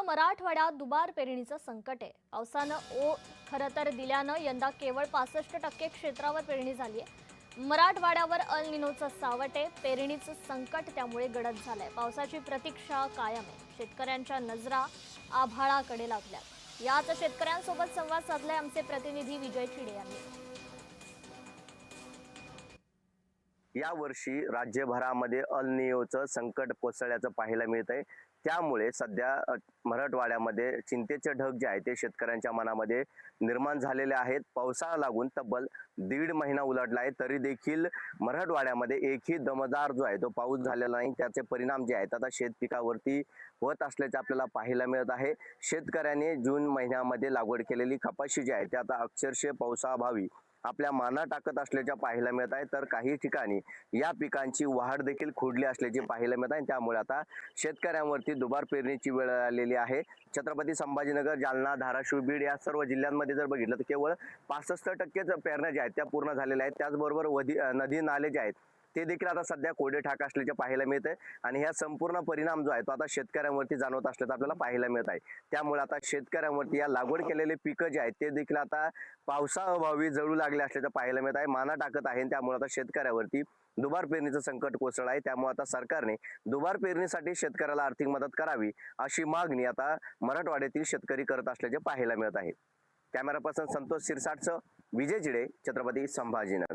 मराठवाड्यात दुबार पेरणीचं संकट आहे। पावसानं खरं तर दिल्यानं यंदा केवळ 65% क्षेत्रावर पेरणी झाली आहे। मराठवाड्यावर अल निनोचं सावट आहे। पेरणीचं संकट त्यामुळे गडद झालंय। पावसाची प्रतीक्षा कायम आहे। शेतकऱ्यांच्या नजरा आभाळाकडे लागल्यात। याच शेतकऱ्यांसोबत संवाद साधलाय आमचे प्रतिनिधी विजय चिडे यांनी। या वर्षी राज्यभरामध्ये अल निनोचं संकट कोसळल्याचं पाहायला मिळत आहे। त्यामुळे सध्या मराठवाड्यामध्ये चिंतेचे ढग जे आहे ते शेतकऱ्यांच्या मनामध्ये निर्माण झालेले आहेत। पावसाला लागून तब्बल 1.5 महिना उलटला आहे, तरी देखील मराठवाड्यामध्ये एकही दमदार जो आहे तो पाऊस झालेला नाही। त्याचे परिणाम जे आहेत आता शेत पिकावरती होत असल्याचे आपल्याला पाहायला मिळत आहे। शेतकऱ्यांनी जून महिन्यामध्ये लागवड केलेली कपाशी जी आहे ते आता अक्षरशः पावसाअभावी आपल्या माना टाकत असल्याचे पाहायला मिळत आहे। तर काही ठिकाणी या पिकांची वाढ देखील खोडली असल्याचे पाहायला मिळत आहे। त्यामुळे आता शेतकऱ्यांवरती दुबार पेरणीची वेळ आलेली आहे। छत्रपती संभाजीनगर, जालना, धाराशिव, बीड या सर्व जिल्ह्यांमध्ये जर बघितलं तर केवळ 65% पेरण्या ज्या आहेत त्या पूर्ण झालेल्या आहेत। त्याचबरोबर नदी नाले जे आहेत ते देखील आता सध्या कोरडे ठाक असल्याचे पाहायला मिळते आणि ह्या संपूर्ण परिणाम जो आहे तो आता शेतकऱ्यांवरती जाणवत असल्याचं आपल्याला पाहायला मिळत आहे। त्यामुळे आता शेतकऱ्यांवरती या लागवड केलेले पिकं जे आहेत ते देखील आता पावसाअभावी जळू लागले असल्याचं पाहायला मिळत आहे, माना टाकत आहे। त्यामुळे आता शेतकऱ्यावरती दुबार पेरणीचं संकट कोसळलं आहे। त्यामुळे आता सरकारने दुबार पेरणीसाठी शेतकऱ्याला आर्थिक मदत करावी अशी मागणी आता मराठवाड्यातील शेतकरी करत असल्याचे पाहायला मिळत आहे। कॅमेरा पर्सन संतोष शिरसाटसह विजय चिडे, छत्रपती संभाजीनगर।